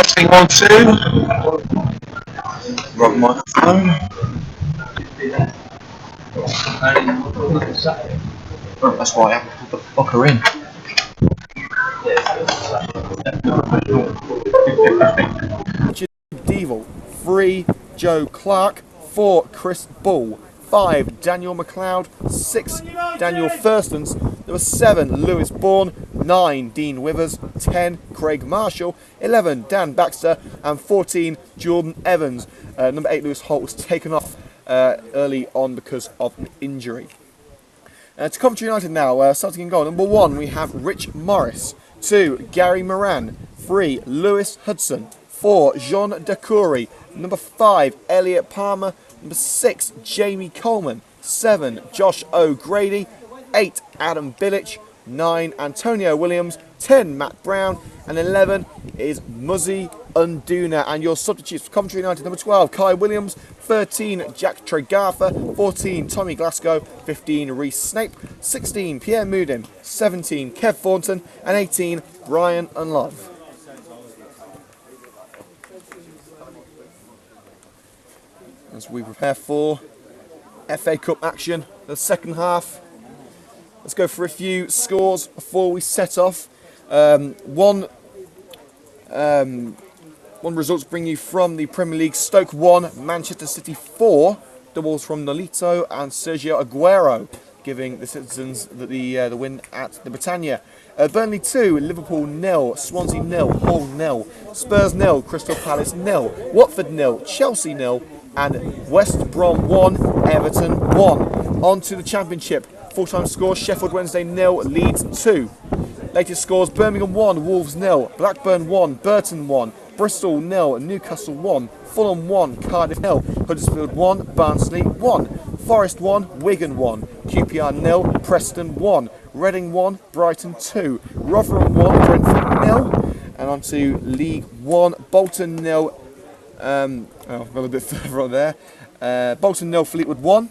Testing 1, 2. Wrong microphone. Oh, that's why I have to put the fucker in. Devil. 3, Joe Clark. 4, Chris Bull. 5, Daniel McLeod. 6, Daniel Thurstons. Number 7, Lewis Bourne. 9, Dean Withers. 10, Craig Marshall. 11, Dan Baxter. And 14, Jordan Evans. Number 8, Lewis Holt was taken off early on because of an injury. To Coventry United now, starting in goal. Number 1, we have Rich Morris. 2, Gary Moran. 3, Lewis Hudson. 4, Jean Decouri. Number 5, Elliot Palmer. Number 6, Jamie Coleman. 7, Josh O'Grady. 8, Adam Bilic. 9, Antonio Williams. 10, Matt Brown. And 11 is Muzzy Unduna. And your substitutes for Coventry United: number 12, Kai Williams. 13, Jack Tregartha. 14, Tommy Glasgow. 15, Reece Snape. 16, Pierre Moodin. 17, Kev Thornton. And 18, Brian Unlove. As we prepare for FA Cup action, the second half. Let's go for a few scores before we set off. One results bring you from the Premier League: Stoke 1, Manchester City 4. Doubles from Nolito and Sergio Aguero, giving the citizens the win at the Britannia. Burnley 2, Liverpool 0, Swansea 0, Hull 0, Spurs 0, Crystal Palace 0, Watford 0, Chelsea 0, and West Brom 1, Everton 1. On to the Championship. Full-time scores: Sheffield Wednesday 0, Leeds 2. Latest scores: Birmingham 1, Wolves 0, Blackburn 1, Burton 1, Bristol 0, Newcastle 1, Fulham 1, Cardiff 0, Huddersfield 1, Barnsley 1, Forest 1, Wigan 1, QPR 0, Preston 1, Reading 1, Brighton 2, Rotherham 1, Brentford 0. And on to League 1, Bolton 0. I've got a bit further on there. Bolton 0, Fleetwood 1.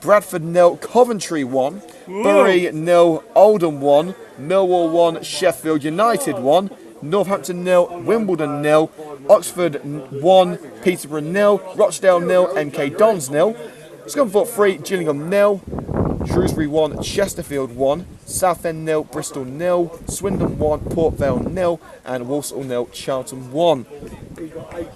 Bradford 0, Coventry 1. Bury 0, Oldham 1. Millwall 1, Sheffield United 1. Northampton 0, Wimbledon 0. Oxford 1, Peterborough 0. Rochdale 0, MK Dons 0. Scunthorpe 3, Gillingham 0. Shrewsbury 1, Chesterfield 1. Southend 0, Bristol 0. Swindon 1, Port Vale 0. And Walsall 0, Charlton 1.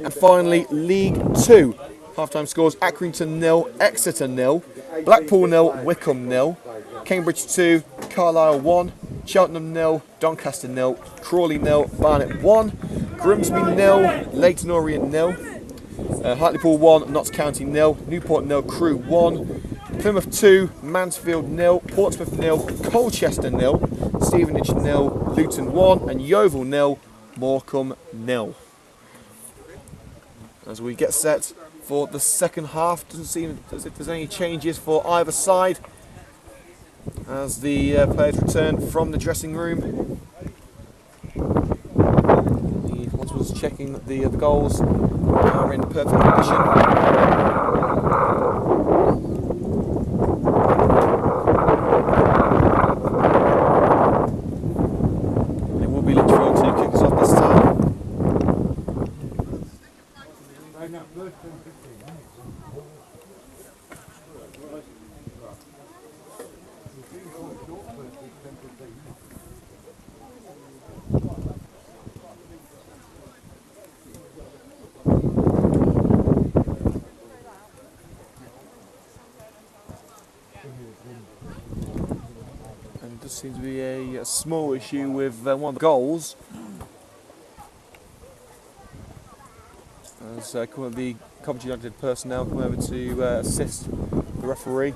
And finally, League 2. Half-time scores: Accrington 0, Exeter 0, Blackpool 0, Wycombe 0, Cambridge 2, Carlisle 1, Cheltenham 0, Doncaster 0, Crawley 0, Barnet 1, Grimsby 0, Leyton Orient 0, Hartlepool 1, Notts County 0, Newport 0, Crewe 1, Plymouth 2, Mansfield 0, Portsmouth 0, Colchester 0, Stevenage 0, Luton 1, and Yeovil 0, Morecambe 0. As we get set for the second half, doesn't seem as if there's any changes for either side as the players return from the dressing room. Once was checking that the goals are in perfect condition. It will be Lichfield to kick us off this time. And there seems to be a small issue with one of the goals. As the Coventry United personnel come over to assist the referee.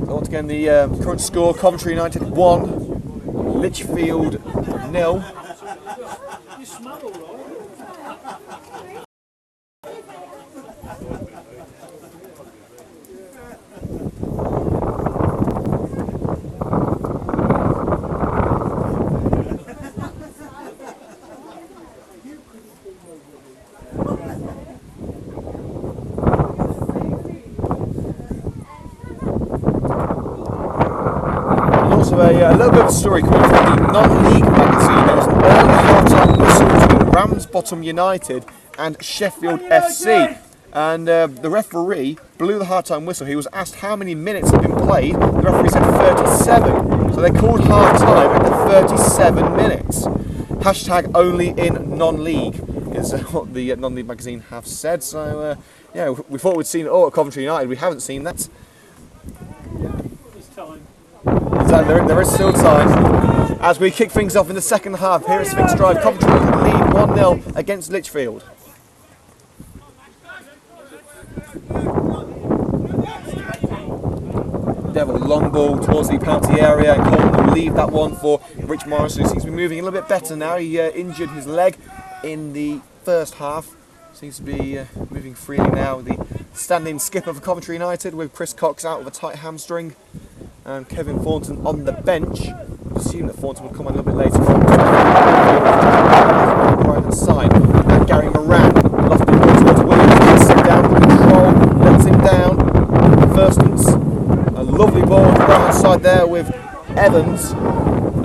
So once again, the current score: Coventry United 1, Lichfield 0. a little bit of a story coming from the non-league magazine. There was an early half-time whistle between Ramsbottom United and Sheffield FC. And the referee blew the half-time whistle. He was asked how many minutes had been played. The referee said 37. So they called half-time at 37 minutes. Hashtag only in non-league is what the non-league magazine have said. So, yeah, we thought we'd seen it all at Coventry United. We haven't seen that. There is still time. As we kick things off in the second half, here at Sphinx Drive, Coventry lead 1-0 against Lichfield. Devil long ball towards the penalty area, and Coleman will leave that one for Rich Morris, who seems to be moving a little bit better now. He injured his leg in the first half. Seems to be moving freely now. The standing skipper for Coventry United, with Chris Cox out with a tight hamstring and Kevin Thornton on the bench. I assume that Thornton will come on a little bit later from the right hand side. And Gary Moran lost the ball towards Williams, gets him down with control, lets him down. First instance, a lovely ball on the right hand side there with Evans.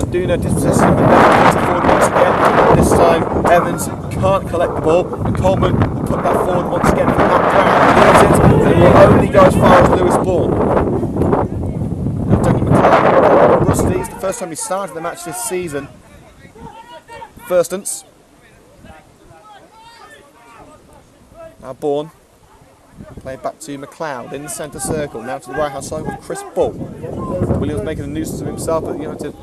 Duna dispossesses him and now puts it forward once again. This time Evans can't collect the ball, and Coleman will put that forward once again for Matt Brown. He will only go as far as Lewis Bourne. Rusty, it's the first time he started the match this season. First instance. Now Bourne. Play it back to McLeod in the centre circle. Now to the right hand side with Chris Bull. Williams making a nuisance of himself, but United, they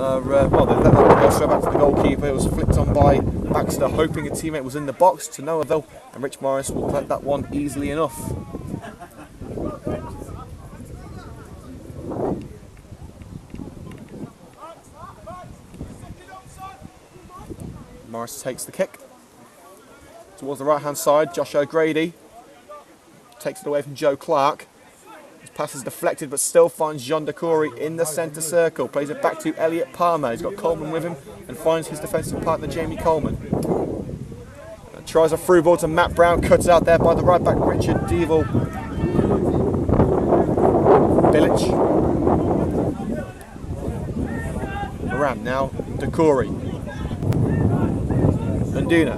let that one go straight back to the goalkeeper. It was flicked on by Baxter, hoping a teammate was in the box, to no avail, and Rich Morris will collect that one easily enough. Morris takes the kick towards the right hand side. Josh O'Grady takes it away from Joe Clark. His pass is deflected but still finds John Decory in the centre circle. Plays it back to Elliot Palmer. He's got Coleman with him and finds his defensive partner Jamie Coleman. Tries a through ball to Matt Brown, cuts out there by the right back Richard Devil. Bilic. Moran now, Decory. Nduna.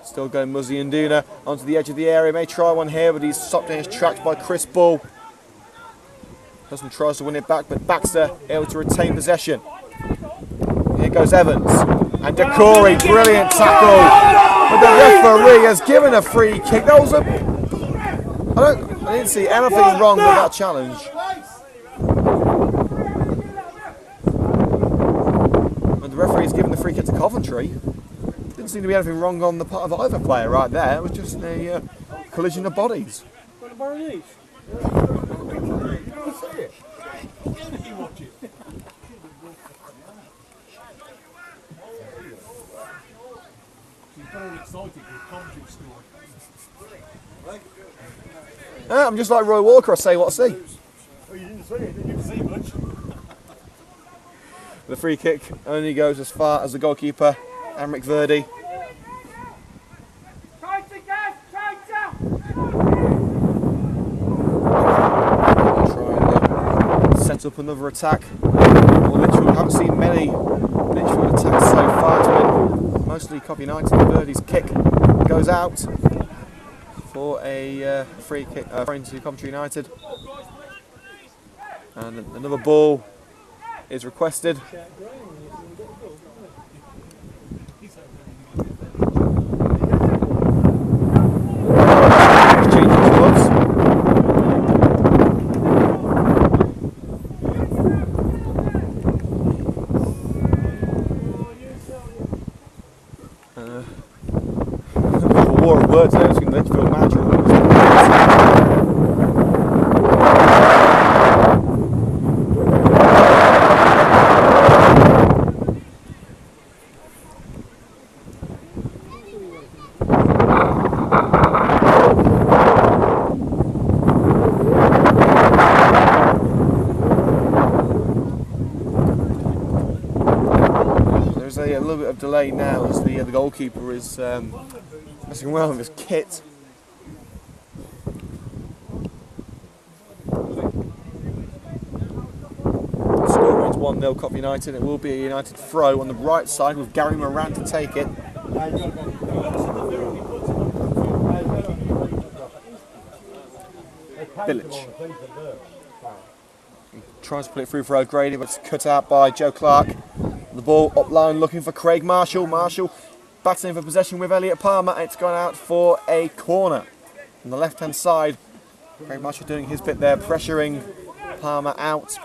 Still going Muzzy Nduna onto the edge of the area. May try one here, but he's stopped in his tracks by Chris Bull. Husband tries to win it back, but Baxter able to retain possession. Here goes Evans. And Decory, brilliant tackle. But the referee has given a free kick. That was I didn't see anything wrong with that challenge. When the referee's given the free kick to Coventry, didn't seem to be anything wrong on the part of either player right there. It was just a collision of bodies. I'm just like Roy Walker, I say what I see. Oh, you didn't see it, you didn't see much. The free kick only goes as far as the goalkeeper, Amric Verdi. Trying to set up another attack. Well, literally, we haven't seen many Lichfield attacks so far. It's been mostly Coventry United. Verdi's kick goes out for a free kick into Coventry United. And another ball is requested. A war of words there between the Lichfield manager and there's a little bit of delay now as the goalkeeper is messing around with his kit. 1-0 Coventry United. It will be a United throw on the right side with Gary Moran to take it. Village. He tries to put it through for O'Grady, but it's cut out by Joe Clark. The ball up line looking for Craig Marshall. Marshall battling for possession with Elliot Palmer. It's gone out for a corner. On the left-hand side, Craig Marshall doing his bit there, pressuring Palmer out.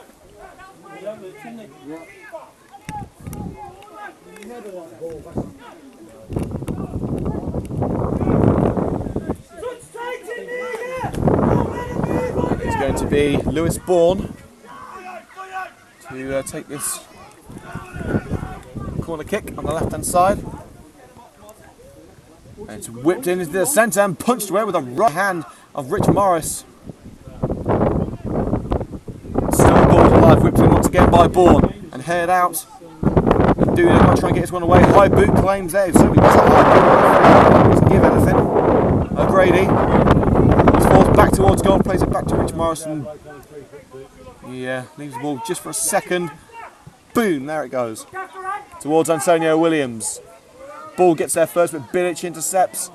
It's going to be Lewis Bourne to take this corner kick on the left-hand side. And it's whipped in into the centre and punched away with a right hand of Rich Morris. Still ball alive, whipped in once again by Bourne and headed out. And Duna going to try and get this one away. High boot claims there. Certainly was a high boot. Doesn't give anything. O'Grady. He's forced back towards goal, plays it back to Rich Morrison. Yeah, leaves the ball just for a second. Boom, there it goes. Towards Antonio Williams. Ball gets there first, but Bilic intercepts.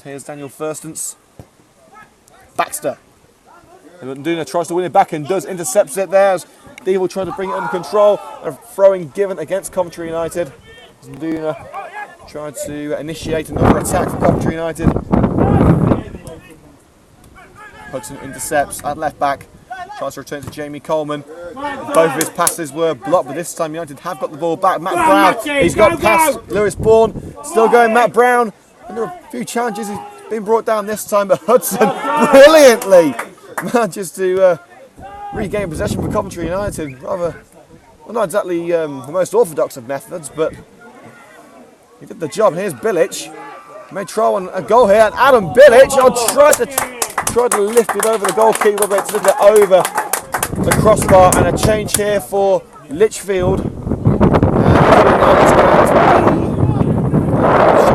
Here's Daniel Firstance. Baxter. Nduna tries to win it back and does, intercepts it there as Devil trying to bring it under control. A throwing given against Coventry United. Nduna tried to initiate another attack for Coventry United. Hudson intercepts at left back. Tries to return to Jamie Coleman. Both of his passes were blocked, but this time United have got the ball back. Matt Brown, he's got past Lewis Bourne. Still going Matt Brown. Under a few challenges, he's been brought down this time, but Hudson brilliantly manages to regain possession for Coventry United. Rather, well, not exactly the most orthodox of methods, but he did the job. Here's Bilic. May try a goal here, and Adam Bilic tried to lift it over the goalkeeper, but it's lifted over the crossbar, and a change here for Lichfield.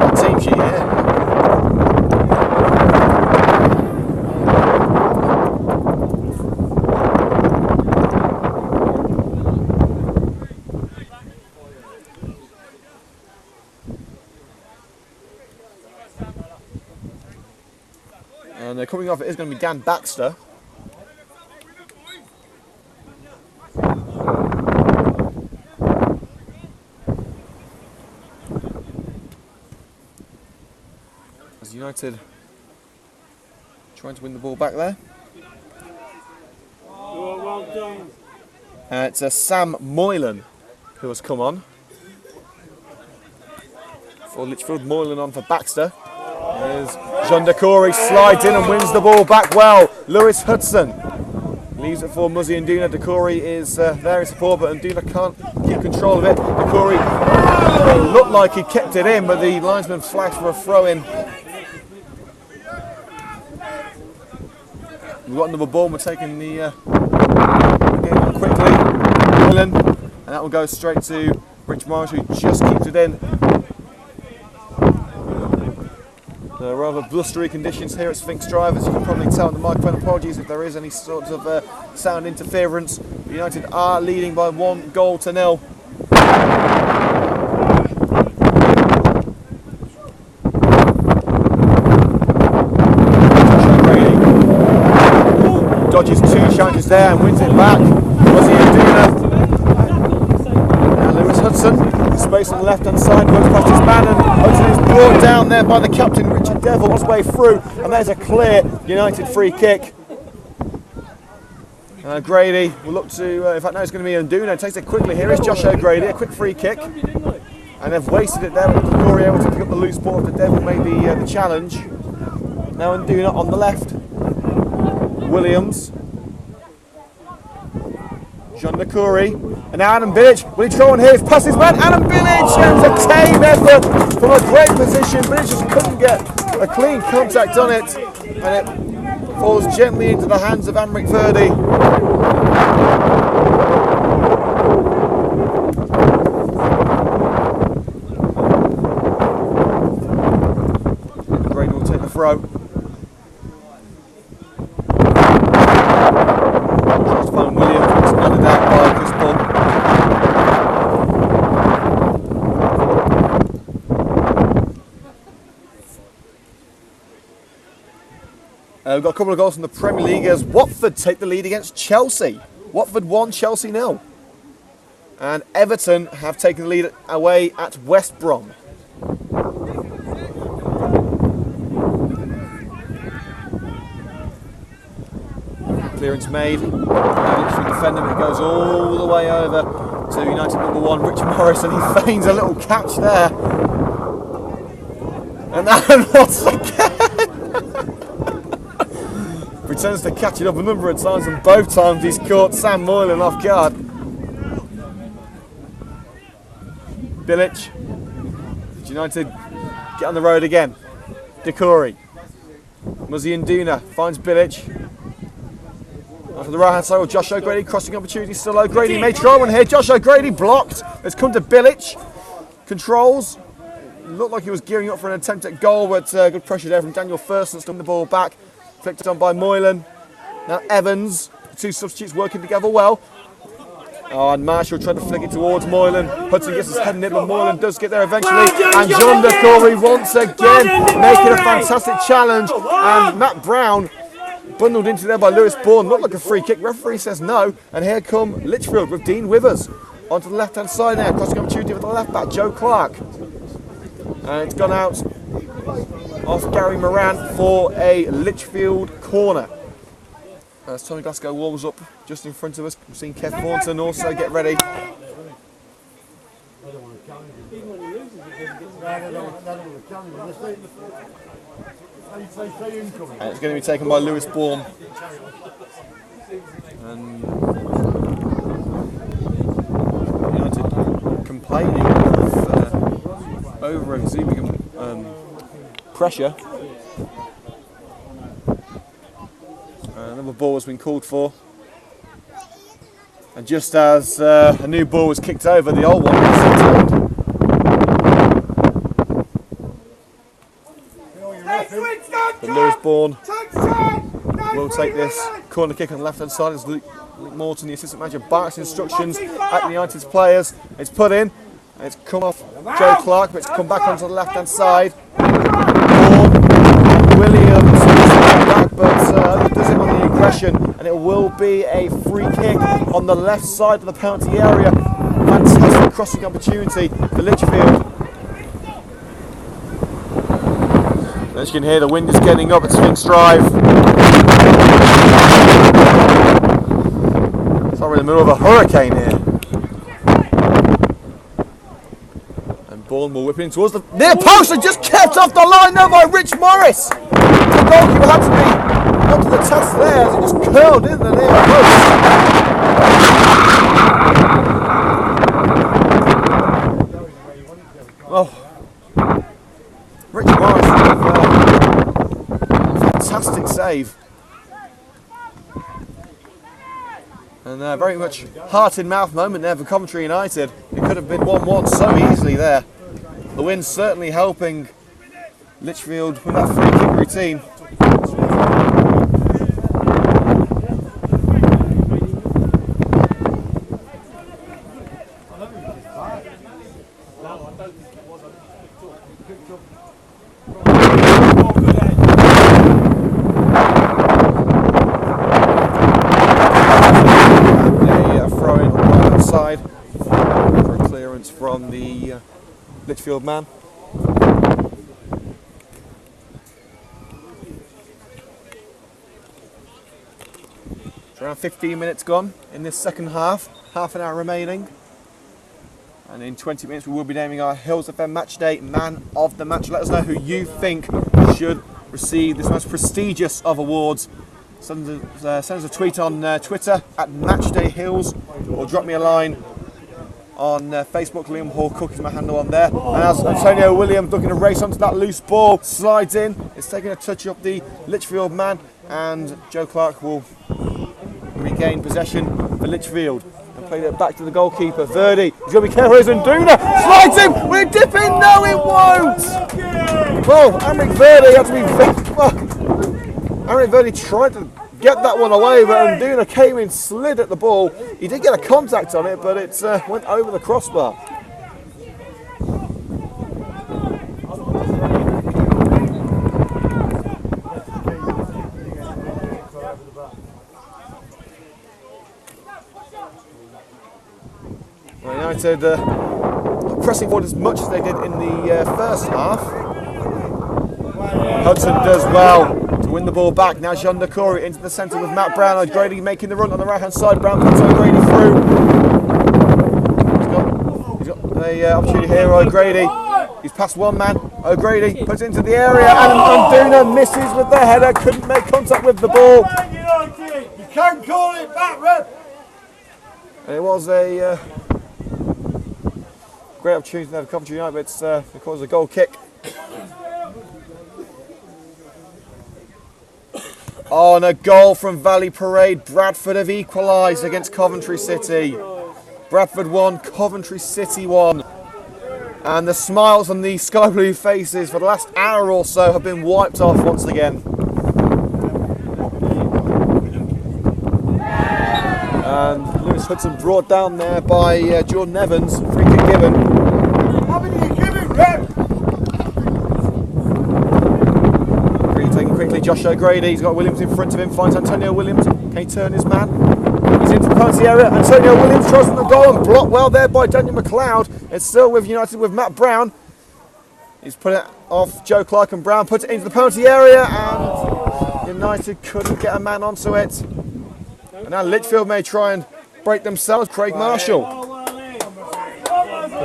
And team sheet here. And coming off it is going to be Dan Baxter. As United trying to win the ball back there. Well done. It's Sam Moylan who has come on. For Lichfield, Moylan on for Baxter. There's Jean Decory, slides in and wins the ball back well. Lewis Hudson leaves it for Muzzy and Nduna. Decory is there in support, but Nduna can't keep control of it. Decory looked like he kept it in, but the linesman flagged for a throw-in. We've got another ball, we're taking the game on quickly. And that will go straight to Rich Morris, who just keeps it in. Rather blustery conditions here at Sphinx Drive, as you can probably tell on the microphone. Apologies if there is any sort of sound interference. United are leading by 1-0. Dodges two challenges there and wins it back. Muzzy and Nduna. And Lewis Hudson. Space on the left hand side, goes past his man, and Hudson is brought down there by the captain Richard Devil on his way through, and there's a clear United free kick. Grady will look to, in fact now it's going to be Nduna, takes it quickly. Here is Josh O'Grady, a quick free kick, and they've wasted it there, but Decory able to pick up the loose ball. If the Devil made the challenge. Now Nduna on the left, Williams, Jean Decory, and now Adam Bilic. Will he throw on here? It's past his man, Adam Bilic, and a tame effort from a great position. Bilic just couldn't get a clean contact on it, and it falls gently into the hands of Amric Verdi. Grady will take the throw. Tries to find Williams. We've got a couple of goals from the Premier League as Watford take the lead against Chelsea. Watford 1, Chelsea 0. And Everton have taken the lead away at West Brom. Clearance made. Lichfield defender, but it goes all the way over to United number 1, Rich Morris, and he feigns a little catch there. And then once again pretends to catch it up a number of times, and both times he's caught Sam Moylan off guard. Bilic. United get on the road again. Decore. Muzianduna finds Bilic. Onto the right hand side with Josh O'Grady, crossing opportunity still. O'Grady may try one here. Josh O'Grady blocked. It's come to Bilic. Controls. Looked like he was gearing up for an attempt at goal, but good pressure there from Daniel Thurston. Stung the ball back. Flicked on by Moylan. Now Evans. The two substitutes working together well. Oh, and Marshall trying to flick it towards Moylan. Hudson gets his head in it, but Moylan does get there eventually. And John Decore once again making a fantastic challenge. And Matt Brown bundled into there by Lewis Bourne. Looked like a free kick. Referee says no. And here come Lichfield with Dean Withers. Onto the left hand side there. Crossing opportunity with the left back, Joe Clark. And it's gone out off Gary Moran for a Lichfield corner. As Tommy Glasgow warms up just in front of us, we've seen Kev Thornton also get ready. And it's going to be taken by Lewis Bourne. And United complaining of over-exuding pressure. Another ball has been called for. And just as a new ball was kicked over, the old one was returned. But Lewis Bourne will take this corner kick on the left hand side as Luke Morton, the assistant manager, barks instructions at United's players. It's put in, and it's come off Joe Clark, but it's come back onto the left hand side. Williams back, but does it on the aggression, and it will be a free kick on the left side of the penalty area. Fantastic crossing opportunity for Lichfield. As you can hear, the wind is getting up at Sphinx Drive. It's like we're in the middle of a hurricane here. And Bourne will whip in towards the near post and just kept off the line there by Rich Morris. The goalkeeper had to be up to the task there as it just curled in the near post. Oh, Rich Morris with a fantastic save. And very much heart-in-mouth moment there for Coventry United. It could have been 1-1 so easily there. The wind certainly helping Lichfield with that free kick routine. A throw in on the right side for a clearance from the Lichfield man. Around 15 minutes gone in this second half, half an hour remaining. And in 20 minutes we will be naming our Hillz FM Matchday Man of the Match. Let us know who you think should receive this most prestigious of awards. Send us a tweet on Twitter at MatchdayHills, or drop me a line on Facebook. Liam Hall Cook is my handle on there. And as Antonio Williams looking to race onto that loose ball, slides in. It's taking a touch of the Lichfield man, and Joe Clark will regain possession for Lichfield and play that back to the goalkeeper. Verdi, he's going to be careful as Nduna slides in. Will it dip in? No, it won't. Well, Amric Verdi had to be Amric Verdi tried to get that one away, but Nduna came in, slid at the ball. He did get a contact on it, but it went over the crossbar. United not pressing forward as much as they did in the first half. Hudson does well to win the ball back. Now Jean de Corey into the centre with Matt Brown. O'Grady making the run on the right hand side. Brown puts O'Grady through. He's got the opportunity here. O'Grady. He's past one man. O'Grady puts it into the area and Unduna misses with the header. Couldn't make contact with the ball. You can't call it back, ref. It was a great opportunity there for Coventry United, but it's because of a goal kick. Oh, and a goal from Valley Parade. Bradford have equalised against Coventry City. Bradford 1, Coventry City 1. And the smiles on the sky blue faces for the last hour or so have been wiped off once again. And Lewis Hudson brought down there by Jordan Evans. Free kick given. How many are you giving, ref? Free taken quickly. Josh O'Grady. He's got Williams in front of him. Finds Antonio Williams. Can he turn his man? He's into the penalty area. Antonio Williams tries on the goal and blocked well there by Daniel McLeod. It's still with United with Matt Brown. He's put it off Joe Clark and Brown. Puts it into the penalty area and United couldn't get a man onto it. And now Lichfield may try and break themselves. Craig Marshall.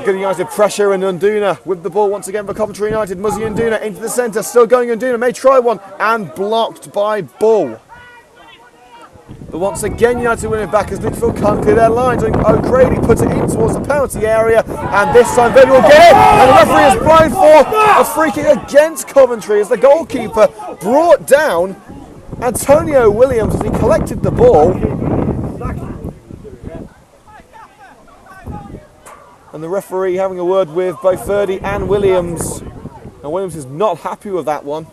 Good United pressure and Unduna with the ball once again for Coventry United. Muzzy Unduna into the centre. Still going Unduna. May try one and blocked by Bull. But once again United winning back as Lichfield can't clear their lines. And O'Grady puts it in towards the penalty area. And this time Verdi will get it. And the referee is blown for a free kick against Coventry as the goalkeeper brought down Antonio Williams as he collected the ball. And the referee having a word with both Verdi and Williams. And Williams is not happy with that one.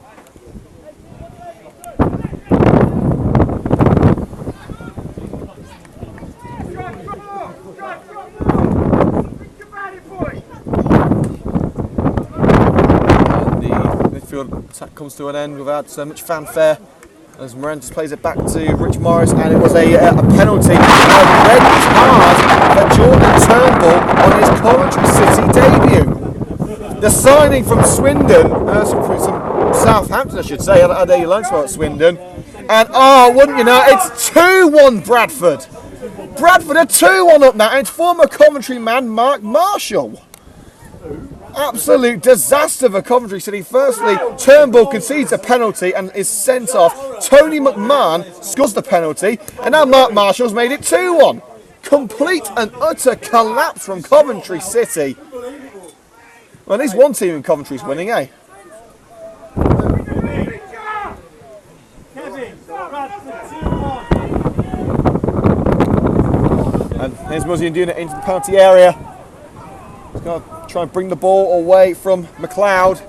And the midfield attack comes to an end without much fanfare. As Morantis plays it back to Rich Morris, and it was a penalty, a red card for Jordan Turnbull on his Coventry City debut. The signing from Swindon, from Southampton I should say, had a loan spell at Swindon, and wouldn't you know, it's 2-1 Bradford. Bradford are 2-1 up now, and it's former Coventry man Mark Marshall. Absolute disaster for Coventry City. Firstly, Turnbull concedes a penalty and is sent off. Tony McMahon scores the penalty, and now Mark Marshall's made it 2-1. Complete and utter collapse from Coventry City. Well, at least one team in Coventry's winning, eh? And here's Muzzy Unduna into the penalty area. He's got to try and bring the ball away from McLeod.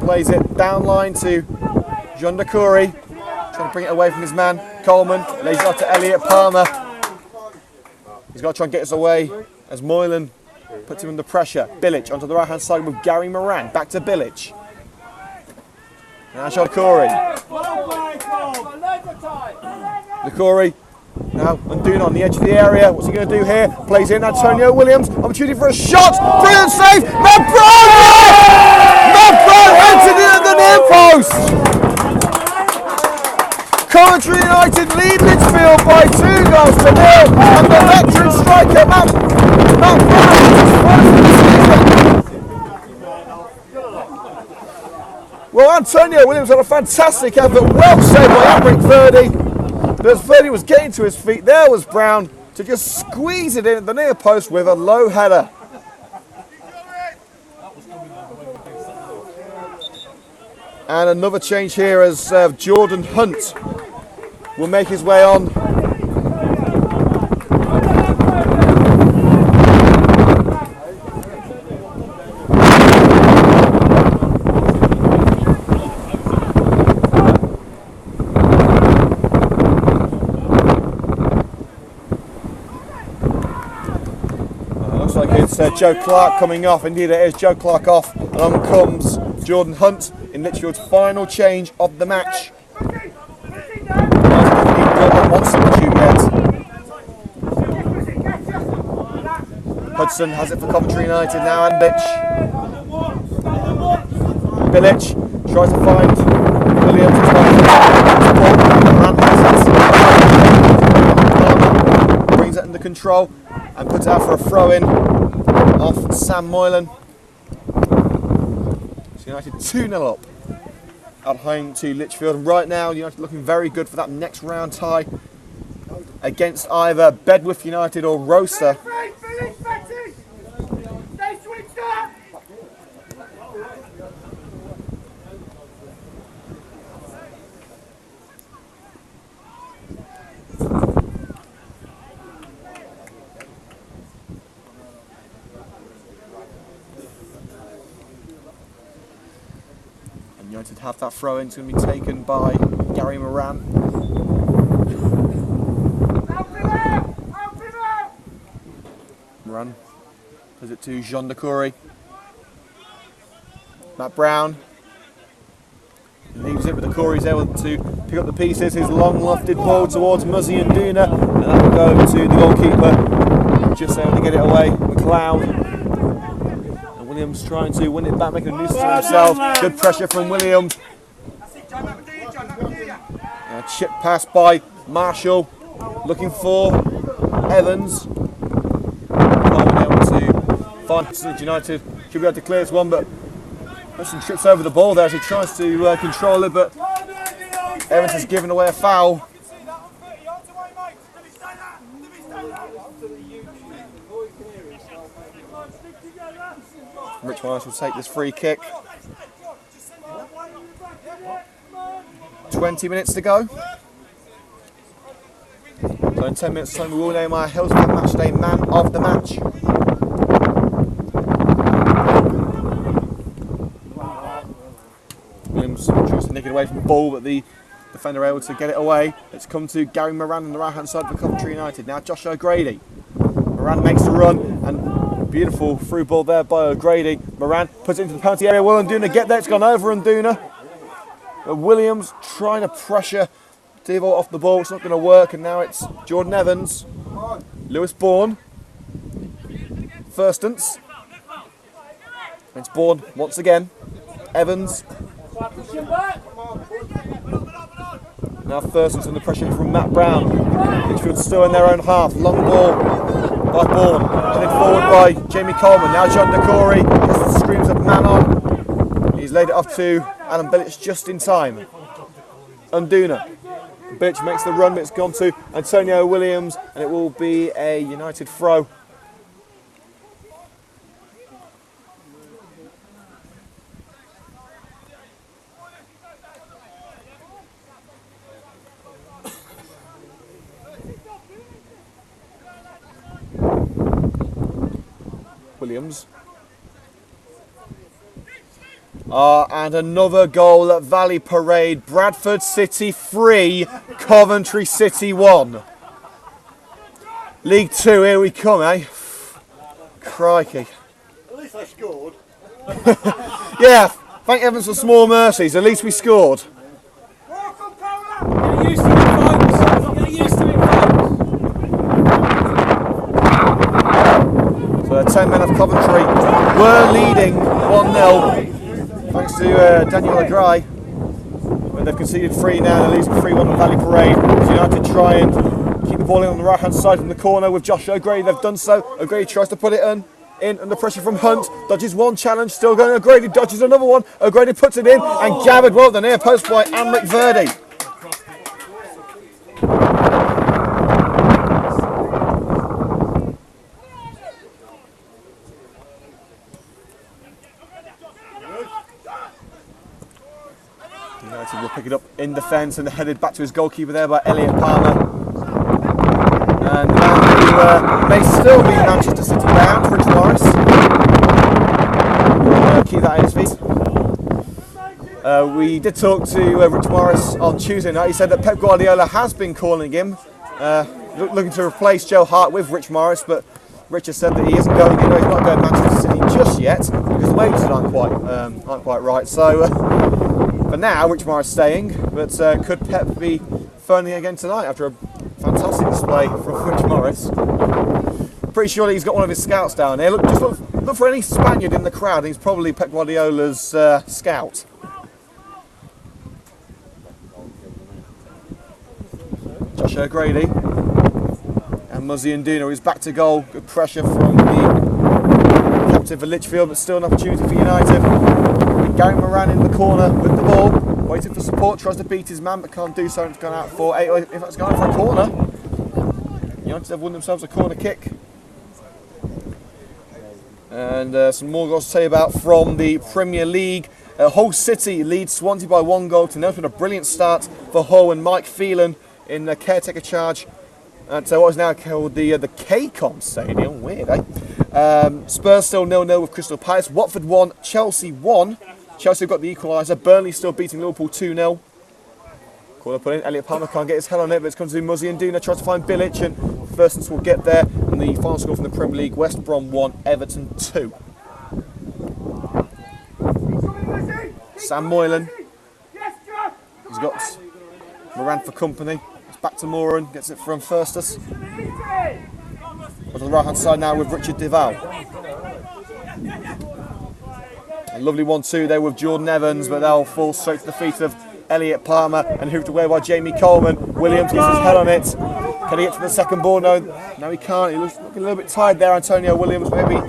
Plays it down line to Jean de Corey. Trying to bring it away from his man, Coleman. Lays it off to Elliot Palmer. He's got to try and get us away as Moylan puts him under pressure. Bilic onto the right hand side with Gary Moran. Back to Bilic. Now Jean de Corey. De Corey. Now Unduna on the edge of the area. What's he going to do here? Plays in Antonio Williams. Opportunity for a shot. Brilliant save. Matt Brown! Matt Brown entered in at the near post. Coventry United lead Lichfield by 2-0. And the veteran striker Matt Brown is his first of the season. Well, Antonio Williams had a fantastic effort. Well saved by Amric Verdi. But as Verdi was getting to his feet, there was Brown to just squeeze it in at the near post with a low header. And another change here as Jordan Hunt will make his way on. It's Joe Clark coming off. Indeed it is Joe Clark off. And on comes Jordan Hunt in Lichfield's final change of the match. Hudson has it for Coventry United now, and Bilic tries to find Williams. Brings it under control and puts it out for a throw-in off Sam Moylan. So United 2-0 up at home to Lichfield. Right now, United looking very good for that next round tie against either Bedworth United or Roster. United have that throw in, it's going to be taken by Gary Moran. Moran does it to Jean de Coury. Matt Brown leaves it, but the Coury's able to pick up the pieces. His long lofted ball towards Muzzy and Duna, and that will go to the goalkeeper. Just able to get it away, McLeod. Williams trying to win it back, making a nuisance of himself. Good pressure from Williams. Chip pass by Marshall, looking for Evans. Not able to find United. Should be able to clear this one, but Hudson trips over the ball there as he tries to control it, but Evans has given away a foul. Rich Morris will take this free kick. 20 minutes to go. So in 10 minutes time we will name our Hillz FM Matchday Man of the Match. Williams tries to nick it away from the ball, but the defender able to get it away. It's come to Gary Moran on the right hand side for Coventry United. Now Josh O'Grady. Moran makes the run, and beautiful through ball there by O'Grady. Moran puts it into the penalty area. Will Nduna get there? It's gone over Nduna. Williams trying to pressure Devo off the ball. It's not going to work, and now it's Jordan Evans. Lewis Bourne. Firstance. It's Bourne once again. Evans. Now Firstance under pressure from Matt Brown. Lichfield still in their own half. Long ball by Bourne. Headed forward by Jamie Coleman. Now John de Coury gets the screams of man on. He's laid it off to Alan Bilic just in time. Nduna. Bilic makes the run, but it's gone to Antonio Williams, and it will be a United throw. Williams. And another goal at Valley Parade. Bradford City 3, Coventry City 1. League 2, here we come, eh? Crikey. At least I scored. Yeah, thank heavens for small mercies. At least we scored. Get used to it, folks. Get used to it, folks. So 10 men of Coventry were leading 1-0. Thanks to Daniel Agrai. But they've conceded 3 now, they're losing 3-1 at Valley Parade. United try and keep the ball in on the right hand side from the corner with Josh O'Grady. They've done so. O'Grady tries to put it in under pressure from Hunt. Dodges one challenge, still going. O'Grady dodges another one. O'Grady puts it in and gathered well at the near post by Anne McVerdy. United will pick it up in defence and headed back to his goalkeeper there by Elliot Palmer. And the man who may still be Manchester City bound, Rich Morris. Keep that at his feet. We did talk to Rich Morris on Tuesday night. He said that Pep Guardiola has been calling him, looking to replace Joe Hart with Rich Morris, but Rich has said that he isn't going anywhere. He's not going to Manchester City just yet because the wages aren't quite right. So for now, Rich Morris staying, but could Pep be phoning again tonight after a fantastic display from Rich Morris? Pretty sure he's got one of his scouts down here. Look, just look for any Spaniard in the crowd, and he's probably Pep Guardiola's scout. Josh O'Grady and Muzzy and Duna is back to goal. Good pressure from the captain for Lichfield, but still an opportunity for United. Gary Moran in the corner with the ball, waiting for support, tries to beat his man but can't do so. It's gone out for if it's gone out for a corner. United have won themselves a corner kick. And some more goals to tell you about from the Premier League. Hull City leads Swansea by 1 goal to nil. It's been a brilliant start for Hull, and Mike Phelan in the caretaker charge at what is now called the KCOM Stadium. Weird, eh? Spurs still 0-0 with Crystal Palace. Watford 1, Chelsea 1. Chelsea have got the equaliser. Burnley still beating Liverpool 2-0. Corner put in. Elliot Palmer can't get his head on it, but it's come to Muzzy and Duna. Tries to find Bilic, and Thurston's will get there. And the final score from the Premier League: West Brom 1, Everton 2. Sam Moylan. He's got Moran for company. It's back to Moran. Gets it from Thurstus. On the right hand side now with Richard Duval. A lovely 1-2 there with Jordan Evans, but they'll fall straight to the feet of Elliot Palmer and hoofed away by Jamie Coleman. Williams gets his head on it. Can he get to the second ball? No, he can't. He looks looking a little bit tired there, Antonio Williams. Maybe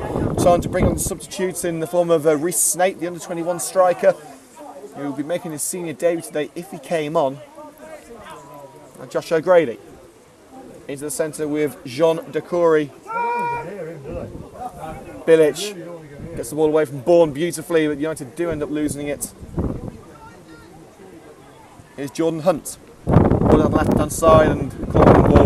trying to bring on the substitutes in the form of Rhys Snape, the under-21 striker, who will be making his senior debut today if he came on. And Josh O'Grady into the centre with Jean Decouri. Bilic gets the ball away from Bourne beautifully, but United do end up losing it. Here's Jordan Hunt. Ball on the left hand side and calling the ball.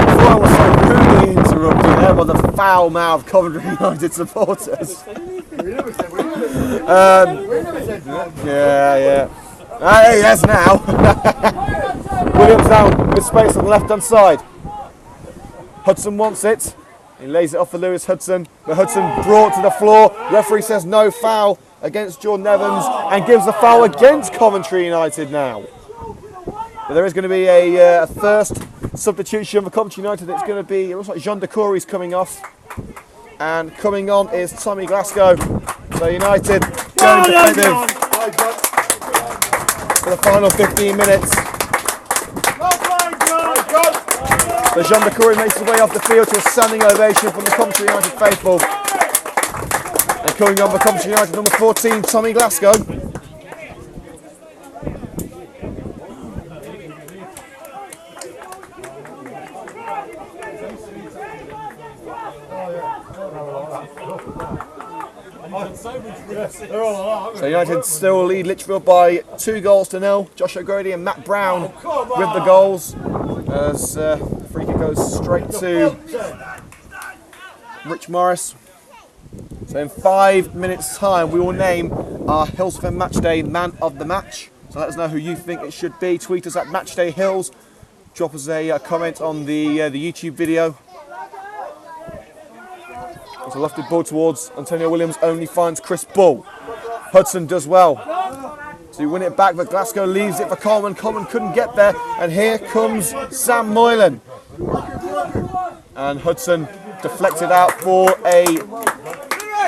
Before I was so rudely interrupted there by the foul-mouthed Coventry United supporters. Yeah. Hey, yes now. Williams down with space on the left hand side. Hudson wants it. He lays it off for Lewis Hudson, but Hudson brought to the floor. Referee says no foul against Jordan Evans and gives a foul against Coventry United now. But there is going to be a first substitution for Coventry United. It's going to be, it looks like Jean Decouri's coming off. And coming on is Tommy Glasgow. So United going defensive for the final 15 minutes. So Jean Decouri makes his way off the field to a standing ovation from the Coventry United faithful. And coming on for Coventry United, number 14, Tommy Glasgow. So United still lead Lichfield by 2-0. Josh O'Grady and Matt Brown with the goals. As the free kick goes straight to Rich Morris. So in 5 minutes' time, we will name our Hillz FM Matchday Man of the Match. So let us know who you think it should be. Tweet us at MatchdayHills. Drop us a comment on the YouTube video. It's a lofted ball towards Antonio Williams, only finds Chris Bull. Hudson does well. So you win it back, but Glasgow leaves it for Coleman. Coleman couldn't get there, and here comes Sam Moylan. And Hudson deflected out for a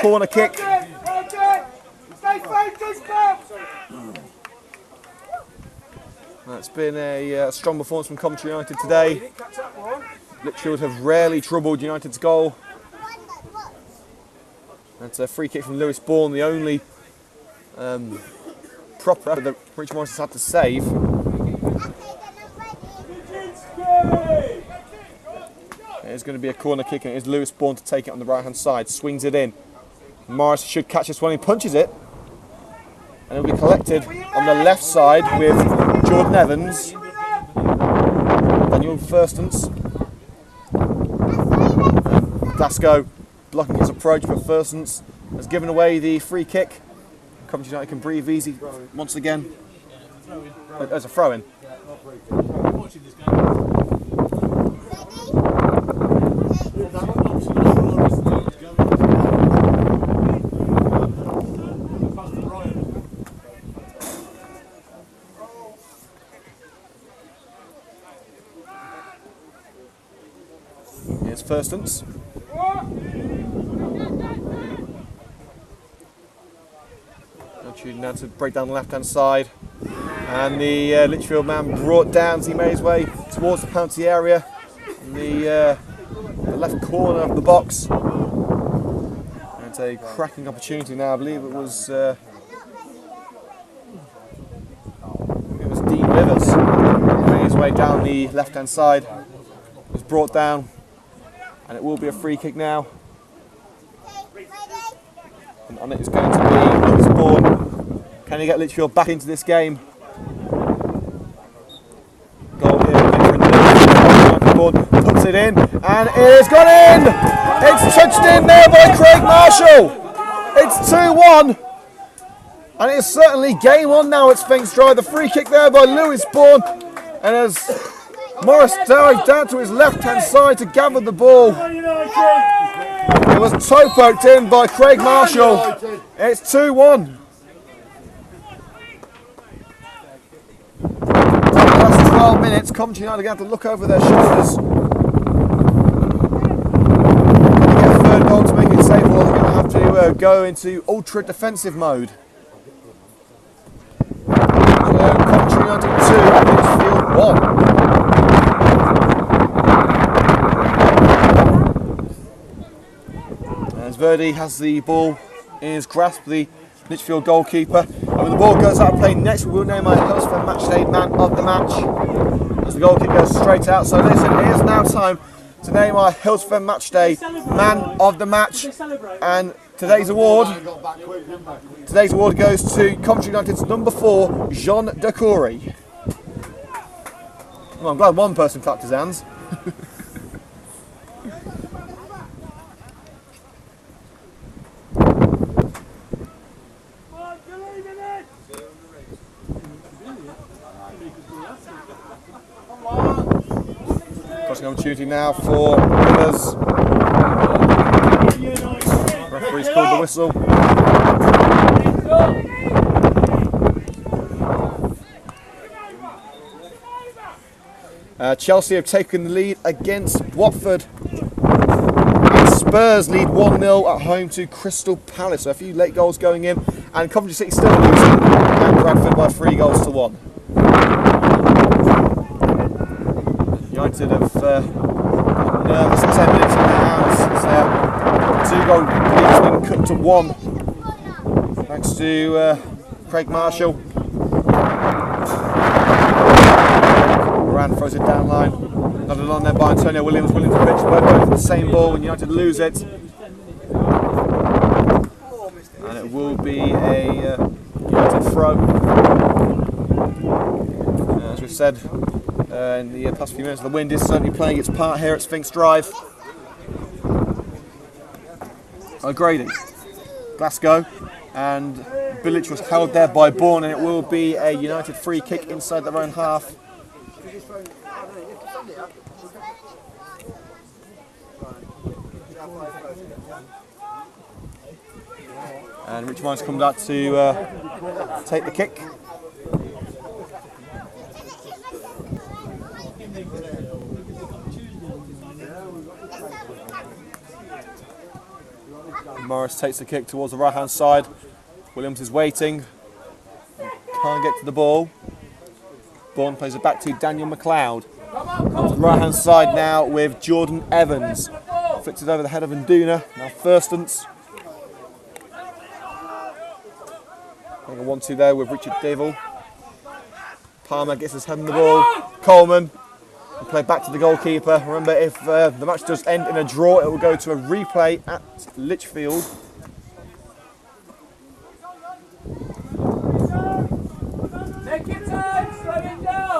corner kick. That's been a strong performance from Coventry United today. Lichfield have rarely troubled United's goal. That's a free kick from Lewis Bourne, the only proper that Rich Morris has had to save. It's going to be a corner kick, and it is Lewis Bourne to take it on the right hand side. Swings it in. Morris should catch this one. He punches it, and it will be collected on the left side with Jordan Evans, Daniel Thurston's. Glasgow blocking his approach, but Thurston's has given away the free kick. Coventry United can breathe easy once again. There's a throw-in. its first instance. Now to break down the left-hand side, and the Lichfield man brought down as he made his way towards the penalty area in the left corner of the box. And it's a cracking opportunity now. I believe it was Dean Rivers who made his way down the left-hand side. Was brought down, and it will be a free kick now. And on it is going to be Lewis Bourne. Can he get Lichfield back into this game? Goal here, Bourne puts it in, and it has gone in! It's touched in there by Craig Marshall! It's 2-1, and it's certainly game on now at Sphinx Drive. The free kick there by Lewis Bourne, and as Morris dived down to his left-hand side to gather the ball, it was toe poked in by Craig Marshall. It's 2-1. Last 12 minutes, Coventry United are going to have to look over their shoulders. To get a third goal to make it safe, or they're going to have to go into ultra defensive mode. So Coventry United 2, Lichfield 1. As Verdi has the ball in his grasp, the Lichfield goalkeeper. And when the ball goes out of play next, we will name our Hillz FM Matchday man of the match. As the goalkeeper goes straight out. So listen, it is now time to name our Hillz FM Matchday man of the match. And today's award goes to Coventry United's number 4, Jean Decouri. Well, I'm glad one person clapped his hands. Crossing opportunity now for Rivers. Referee's called the whistle. Chelsea have taken the lead against Watford. And Spurs lead 1-0 at home to Crystal Palace. So a few late goals going in, and Coventry City still losing, and Bradford by 3-1. United have nervous 10 minutes in the house. It's 2-goal lead has been cut to 1 thanks to Craig Marshall. Moran throws it down line, nodded on there by Antonio Williams. Williams and Richard both going for the same ball, and United lose it. And it will be a United throw. As we've said in the past few minutes, the wind is certainly playing its part here at Sphinx Drive. O'Grady, Glasgow, and Bilic was held there by Bourne, and it will be a United free kick inside their own half. And Rich Mine's come out to take the kick. Morris takes the kick towards the right hand side. Williams is waiting, can't get to the ball. Bourne plays it back to Daniel McLeod. On to the right hand side now with Jordan Evans. Flicks it over the head of Nduna. Now Firstance. Playing a 1-2 there with Richard Devil. Palmer gets his head on the ball. Coleman. And play back to the goalkeeper. Remember, if the match does end in a draw, it will go to a replay at Lichfield.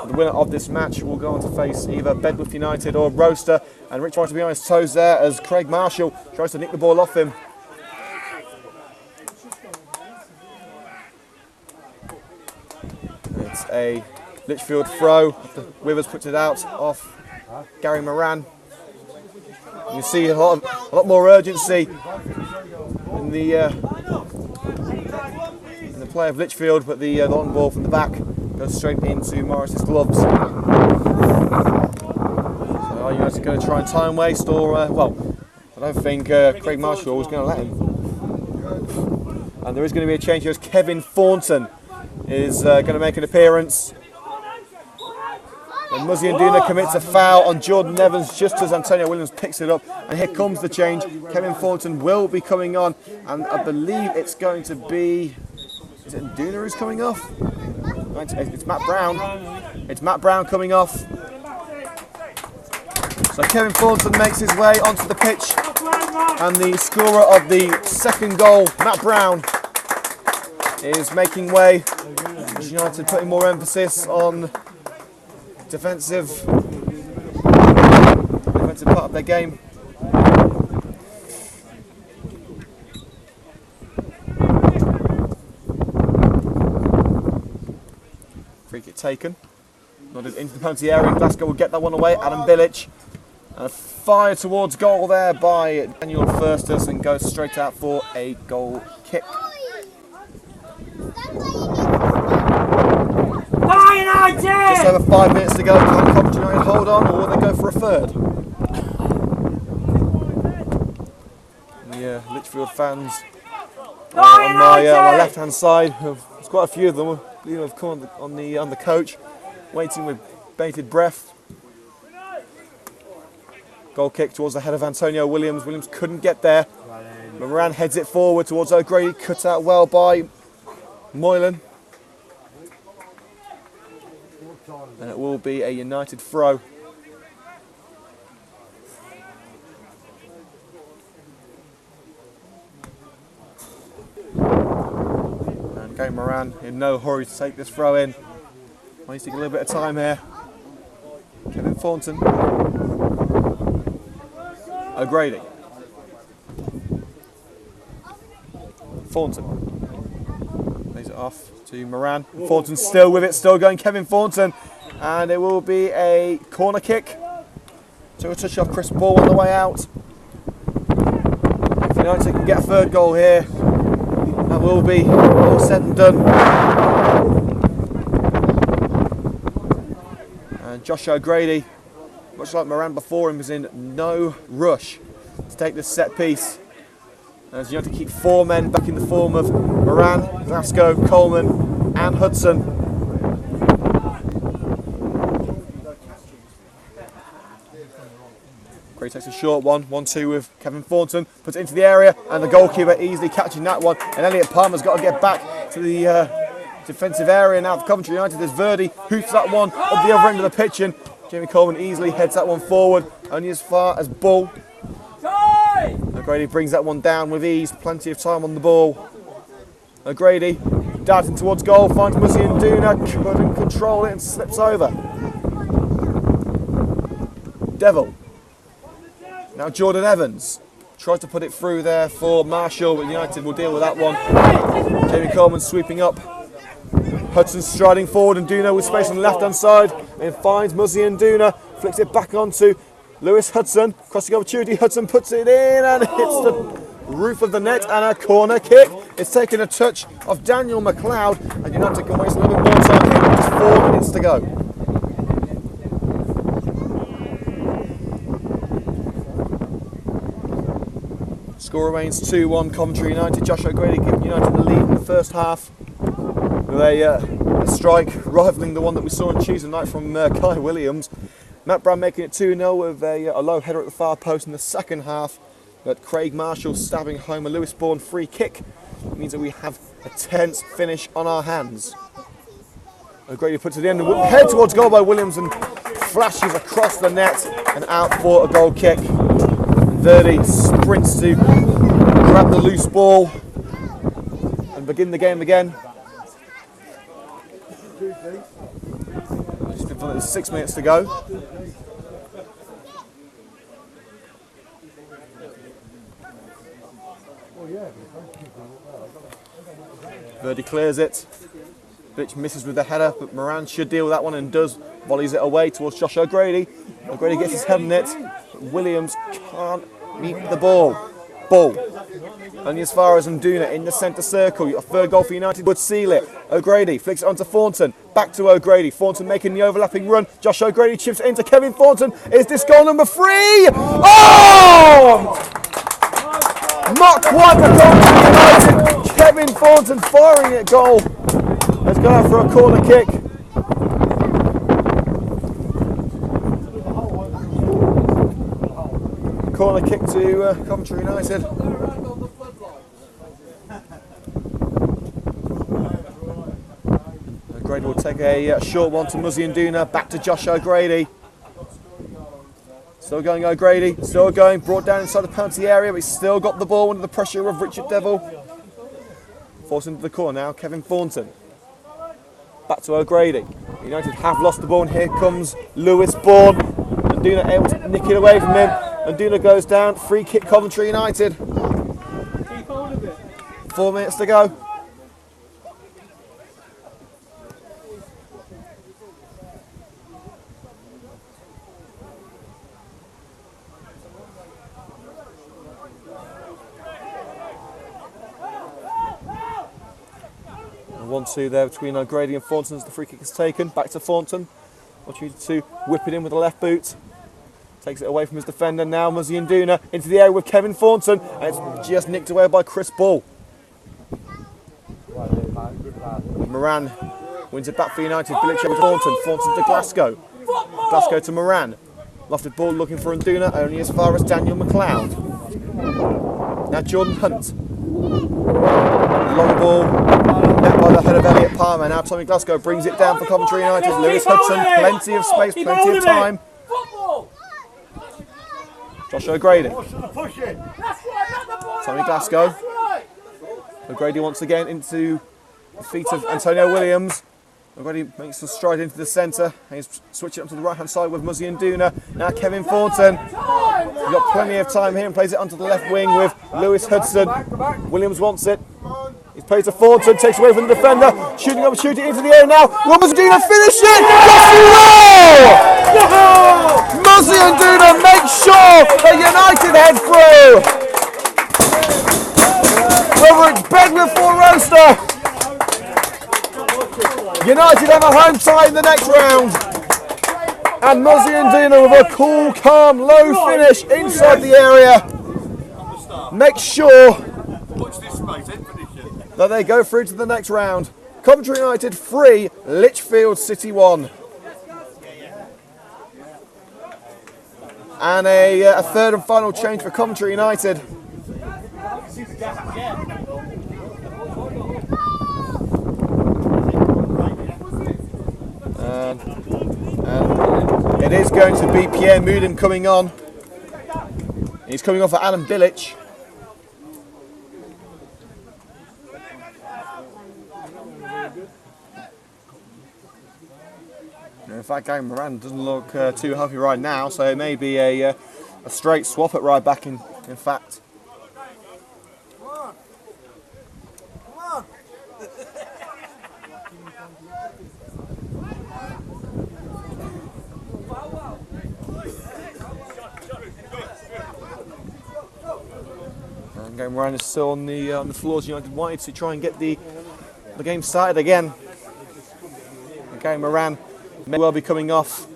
The winner of this match will go on to face either Bedworth United or Roaster. And Rich White to be on his toes there as Craig Marshall tries to nick the ball off him. It's a Lichfield throw. Withers puts it out off Gary Moran. You see a lot more urgency in the play of Lichfield, but the long ball from the back goes straight into Morris's gloves. So Are you guys going to try and time waste, or well, I don't think Craig Marshall was going to let him. And there is going to be a change here as Kevin Thornton is going to make an appearance. And Muzzy and Duna commits a foul on Jordan Evans just as Antonio Williams picks it up. And here comes the change. Kevin Thornton will be coming on, and I believe it's going to be... Is it Duna who's coming off? It's Matt Brown. It's Matt Brown coming off. So Kevin Thornton makes his way onto the pitch, and the scorer of the second goal, Matt Brown, is making way. United putting more emphasis on defensive part of their game. Free kick taken. Nodded into the penalty area, and Glasgow will get that one away. Adam Bilic. And a fire towards goal there by Daniel Firstus, and goes straight out for a goal kick. Just over 5 minutes to go. Can Coventry United hold on, or will they go for a third? The Lichfield fans on my left hand side, there's quite a few of them, have come on the coach, waiting with bated breath. Goal kick towards the head of Antonio Williams. Williams couldn't get there. Moran heads it forward towards O'Grady, cut out well by Moylan. And it will be a United throw. And Gary Moran in no hurry to take this throw in. Might take a little bit of time here. Kevin Thornton. O'Grady. Thornton. Lays it off to Moran. Thornton still with it, still going. Kevin Thornton. And it will be a corner kick. Took a touch off Chris Ball on the way out. If United can get a third goal here, that will be all said and done. And Josh O'Grady, much like Moran before him, is in no rush to take this set piece. As you have to keep 4 men back in the form of Moran, Glasgow, Coleman and Hudson. Gray takes a short one, 1-2 with Kevin Thornton, puts it into the area, and the goalkeeper easily catching that one. And Elliot Palmer's got to get back to the defensive area now for Coventry United. There's Verdi, hoops that one up the other end of the pitch, and Jamie Coleman easily heads that one forward, only as far as Bull. O'Grady brings that one down with ease, plenty of time on the ball. O'Grady darting towards goal, finds Muzzy and Duna, couldn't control it and slips over. Devil. Now Jordan Evans tries to put it through there for Marshall, but United will deal with that one. Jamie Coleman sweeping up. Hudson striding forward, and Duna with space on the left hand side, and finds Muzzy and Duna, flicks it back onto Lewis Hudson, crossing opportunity. Hudson puts it in and hits the roof of the net, and a corner kick. It's taken a touch of Daniel McLeod, and United can waste a little bit more time here with just 4 minutes to go. Score remains 2-1 Coventry United. Josh O'Grady giving United the lead in the first half with a strike rivalling the one that we saw on Tuesday night from Kai Williams. Matt Brown making it 2-0 with a low header at the far post in the second half, but Craig Marshall stabbing home a Lewis Bourne free kick. It means that we have a tense finish on our hands. O'Grady puts it in, and head towards goal by Williams, and flashes across the net and out for a goal kick. Verdi sprints to grab the loose ball and begin the game again. Just been fun, there's 6 minutes to go. Verdi clears it. Bitch misses with the header, but Moran should deal with that one and does. Volleys it away towards Josh O'Grady. O'Grady gets his head in it, but Williams can't meet the ball. Ball. Only as far as Nduna in the centre circle. A third goal for United would seal it. O'Grady flicks it onto Thornton. Back to O'Grady. Thornton making the overlapping run. Josh O'Grady chips into Kevin Thornton. Is this goal number 3? Oh! Not quite the goal for United. Kevin Thornton firing at goal. Let's go out for a corner kick. Corner kick to Coventry United. O'Grady will take a short one to Muzzy Nduna. Back to Josh O'Grady. Still going O'Grady. Still going. Brought down inside the penalty area, but he's still got the ball under the pressure of Richard Devil. Forced into the corner now. Kevin Thornton. Back to O'Grady. United have lost the ball, and here comes Lewis Bourne. Nduna able to nick it away from him. Nduna goes down. Free kick Coventry United. 4 minutes to go. And 1-2 there between O'Grady and Thornton as the free kick is taken. Back to Thornton. Opportunity to whip it in with the left boot. Takes it away from his defender now. Muzzy Nduna into the area with Kevin Thornton. And it's just nicked away by Chris Ball. Moran wins it back for United. Bilic with Thornton. Thornton to Glasgow. Glasgow to Moran. Lofted ball looking for Nduna. Only as far as Daniel McLeod. Now Jordan Hunt. Long ball. Met by the head of Elliot Palmer. Now Tommy Glasgow brings it down for Coventry United. Lewis Hudson. Plenty of space. Plenty of time. Josh O'Grady. Tommy Glasgow. O'Grady once again into the feet of Antonio Williams. O'Grady makes a stride into the centre. He's switching up to the right hand side with Muzzy Nduna. Now Kevin Thornton. He's got plenty of time here and plays it onto the left wing with Lewis Hudson. Williams wants it. He plays to Thornton, takes away from the defender. Shooting opportunity into the air now. Will Muzzy Nduna finish it? Yes, he will! Muzzy Nduna make sure that United head through. Whether it's Bedworth or Roster, United have a home tie in the next round. And Muzzy Nduna with a cool, calm, low finish inside the area. Make sure that they go through to the next round. Coventry United 3, Lichfield City 1. And a third and final change for Coventry United. And it is going to be Pierre Moudin coming on. He's coming on for Adam Bilic. In fact, Gary Moran doesn't look too healthy right now, so it may be a straight swap at right back in fact. And Gary Moran is still on the floors. United wanted to try and get the game started again. And Gary Moran may well be coming off.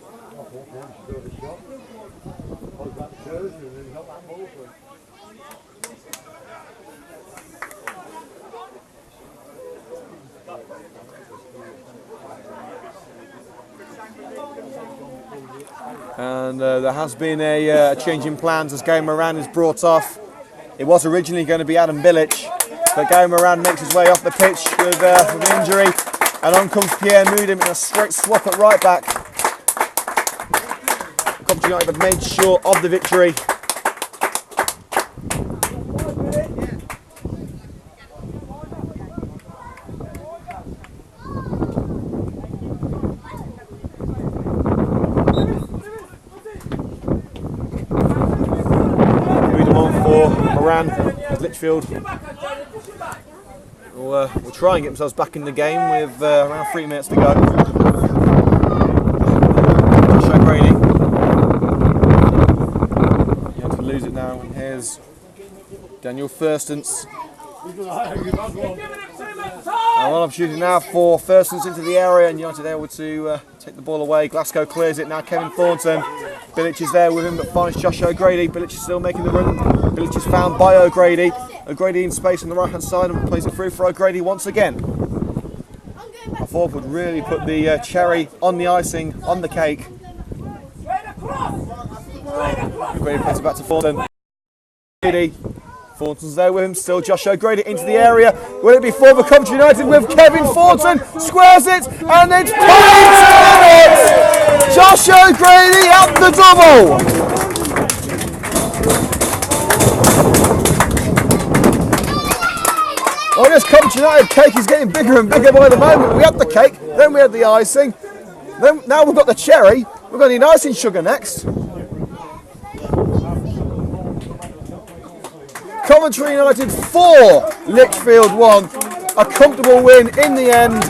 And there has been a change in plans as Gary Moran is brought off. It was originally going to be Adam Bilic, but Gary Moran makes his way off the pitch with an injury. And on comes Pierre Moudin in a straight swap at right back. Coventry United have made sure of the victory. Moudin on for Moran as Lichfield will try and get themselves back in the game with around 3 minutes to go. Josh O'Grady. You have to lose it now, and here's Daniel Firstons. And one opportunity now for Firstons into the area, and United able to take the ball away. Glasgow clears it now. Kevin Thornton. Bilic is there with him, but finds Josh O'Grady. Bilic is still making the run. Bilic is found by O'Grady. O'Grady in space on the right hand side and plays it through for O'Grady once again. I thought would really put the cherry on the icing on the cake. O'Grady plays it back to Thornton. Thornton's there with him still. Josh O'Grady into the area. Will it be for the Coventry United with Kevin Thornton? Squares it and it's pointed! Josh O'Grady at the double! Well, this Coventry United cake is getting bigger and bigger by the moment. We had the cake, then we had the icing, then now we've got the cherry. We're going to need icing sugar next. Coventry United 4, Lichfield 1. A comfortable win in the end,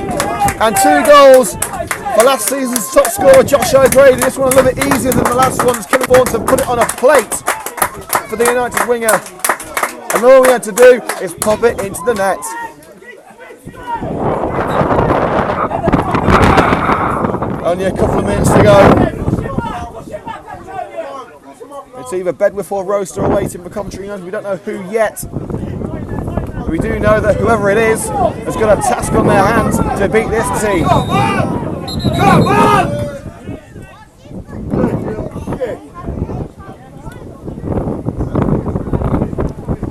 and 2 goals for last season's top scorer Josh O'Grady. This one a little bit easier than the last one. Kevin Thornton put it on a plate for the United winger, and all we had to do is pop it into the net. Only a couple of minutes to go. It's either Bedworth or Roaster awaiting for Coventry United. We don't know who yet. But we do know that whoever it is has got a task on their hands to beat this team. Come on!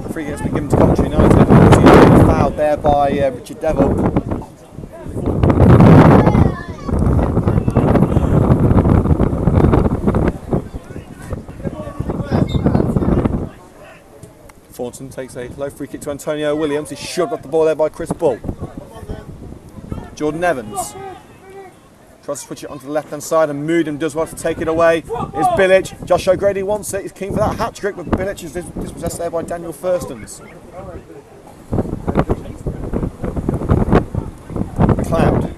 The free kick's been given to Coventry United. Fouled there by Richard Devil. Thornton takes a low free kick to Antonio Williams. He's shoved off the ball there by Chris Bull. Jordan Evans tries to switch it onto the left hand side, and Moodham does well to take it away. It's Bilic. Josh O'Grady wants it. He's keen for that hat trick, but Bilic is dispossessed there by Daniel Firstons. McLeod.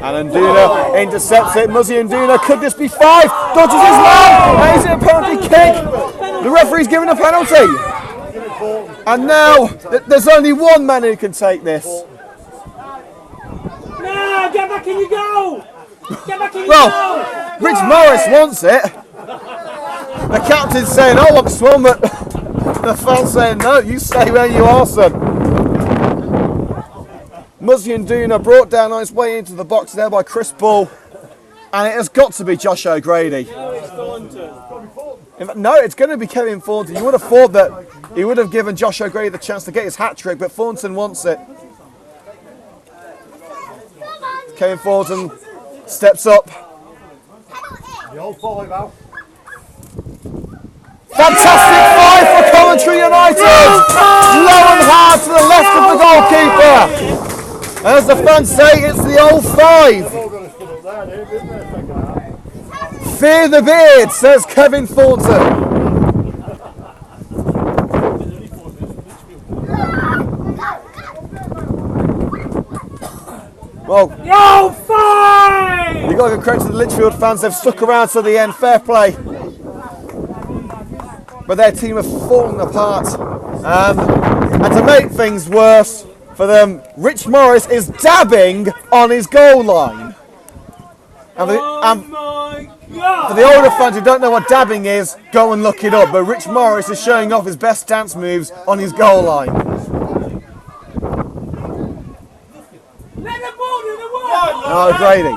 And Nduna intercepts it. Muzzy Nduna. Could this be 5? Dodges his man. And is it a penalty kick? The referee's given a penalty. And now there's only one man who can take this. No, get back in your goal! Get back in your Well, goal! Rich Morris wants it. The captain's saying, "Oh, I'm swum," but the fan's saying, "No, you stay where you are, son." Muzzy Nduna brought down on his way into the box there by Chris Bull, and it has got to be Josh O'Grady. No, it's going to be Kevin Thornton. You would have thought that he would have given Josh O'Grady the chance to get his hat trick, but Thornton wants it. Kevin Thornton steps up. The old 5 out. Fantastic 5 for Coventry United! Low and hard to the left of the goalkeeper. As the fans say, it's the old 5. Fear the beard, says Kevin Thornton. Well, Yo, 5! you've got to give credit to the Lichfield fans. They've stuck around to the end. Fair play. But their team have fallen apart. And to make things worse for them, Rich Morris is dabbing on his goal line. And for the older fans who don't know what dabbing is, go and look it up. But Rich Morris is showing off his best dance moves on his goal line. Oh, O'Grady.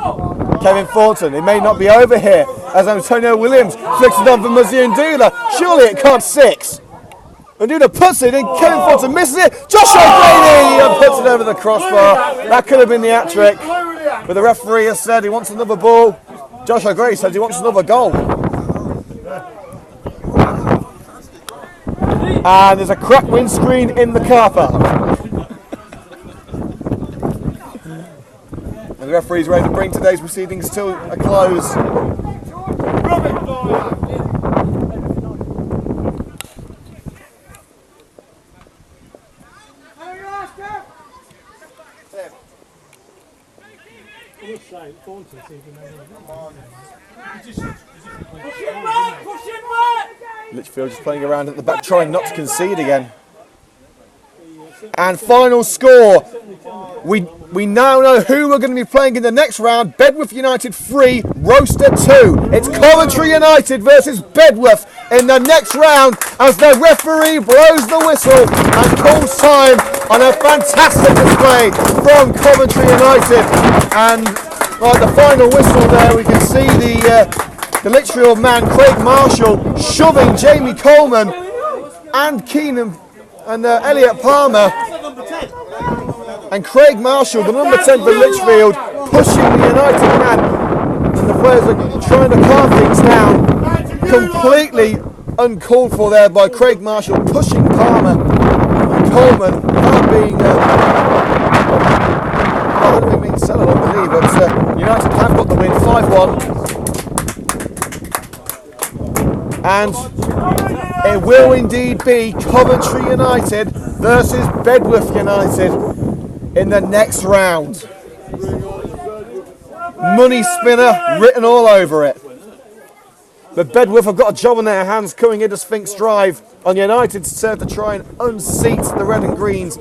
Kevin Thornton. It may not be over here as Antonio Williams flicks it on for Muzzy Nduna. Surely it can't 6. Nduna puts it in. Kevin Thornton misses it. Josh O'Grady puts it over the crossbar. That could have been the hat trick. But the referee has said he wants another ball. Josh O'Grady says he wants another goal. And there's a cracked windscreen in the car park. And the referee's ready to bring today's proceedings to a close. Push him back! Push him back! Lichfield just playing around at the back, trying not to concede again. And final score. We now know who we're going to be playing in the next round. Bedworth United 3, Roaster 2. It's Coventry United versus Bedworth in the next round as the referee blows the whistle and calls time on a fantastic display from Coventry United. And right, the final whistle there, we can see the Lichfield man, Craig Marshall, shoving Jamie Coleman and Keenan and Elliot Palmer. And Craig Marshall, the number 10 for Lichfield, pushing the United man. And the players are trying to calm things down. Completely uncalled for there by Craig Marshall, pushing Palmer and Coleman. That being said, I don't believe, but United have got the win, 5-1. And it will indeed be Coventry United versus Bedworth United in the next round. Money spinner written all over it. But Bedworth have got a job on their hands coming into Sphinx Drive on United to try and unseat the red and greens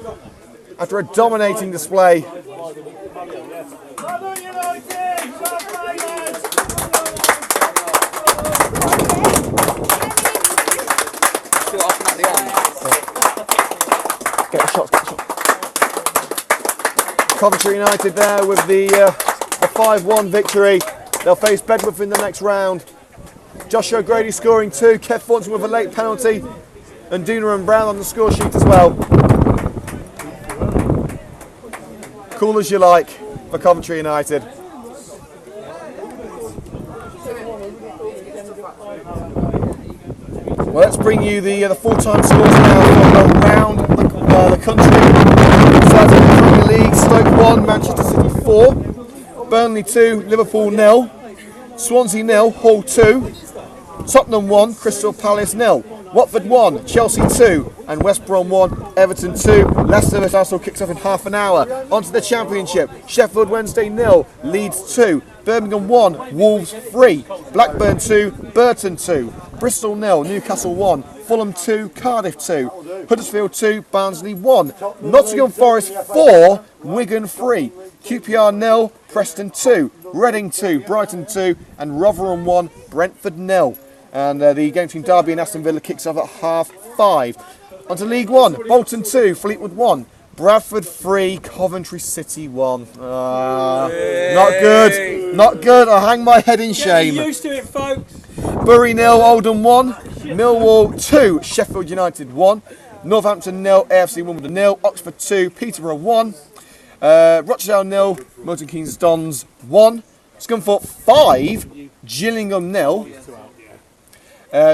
after a dominating display. Get a shot. Coventry United there with the 5-1 victory. They'll face Bedworth in the next round. Josh O'Grady scoring 2, Kev Thornton with a late penalty, and Duna and Brown on the score sheet as well. Cool as you like for Coventry United. Well, let's bring you the full-time scores now from around the country. Starting in the Premier League, Stoke 1, Manchester City 4, Burnley 2, Liverpool 0, Swansea 0, Hull 2, Tottenham 1, Crystal Palace 0, Watford 1, Chelsea 2, and West Brom 1, Everton 2. Leicester vs Arsenal kicks off in half an hour. On to the Championship, Sheffield Wednesday 0, Leeds 2, Birmingham 1, Wolves 3, Blackburn 2, Burton 2, Bristol 0, Newcastle 1, Fulham 2, Cardiff 2, Huddersfield 2, Barnsley 1, Nottingham Forest 4, Wigan 3, QPR 0, Preston 2, Reading 2, Brighton 2, and Rotherham 1, Brentford 0. And the game between Derby and Aston Villa kicks off at 5:30. On to League 1, Bolton 2, Fleetwood 1, Bradford 3, Coventry City 1. Not good, I hang my head in shame. Get used to it, folks. Bury 0, Oldham 1, Millwall 2, Sheffield United 1, Northampton 0, AFC Wimbledon 0, Oxford 2, Peterborough 1, Rochdale 0, Milton Keynes Dons 1, Scunthorpe 5, Gillingham 0,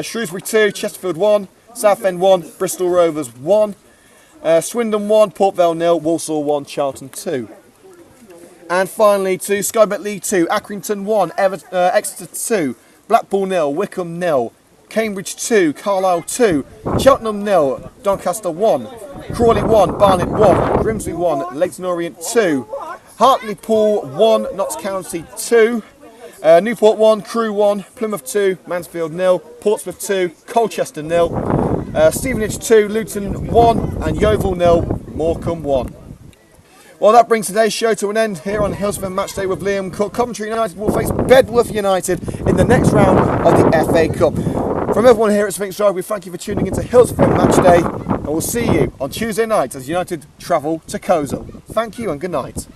Shrewsbury 2, Chesterfield 1, Southend 1, Bristol Rovers 1, Swindon 1, Port Vale 0, Walsall 1, Charlton 2. And finally to Sky Bet League 2, Accrington 1, Exeter 2, Blackpool 0, Wickham 0, Cambridge 2, Carlisle 2, Cheltenham 0, Doncaster 1, Crawley 1, Barnet 1, Grimsby 1, Leyton Orient 2, Hartlepool 1, Notts County 2, Newport 1, Crewe 1, Plymouth 2, Mansfield 0, Portsmouth 2, Colchester 0, Stevenage 2, Luton 1, and Yeovil 0, Morecambe 1. Well, that brings today's show to an end here on Hillz FM Matchday with Liam Cook. Coventry United will face Bedworth United in the next round of the FA Cup. From everyone here at Sphinx Drive, we thank you for tuning into Hillz FM Matchday, and we'll see you on Tuesday night as United travel to Kozel. Thank you and good night.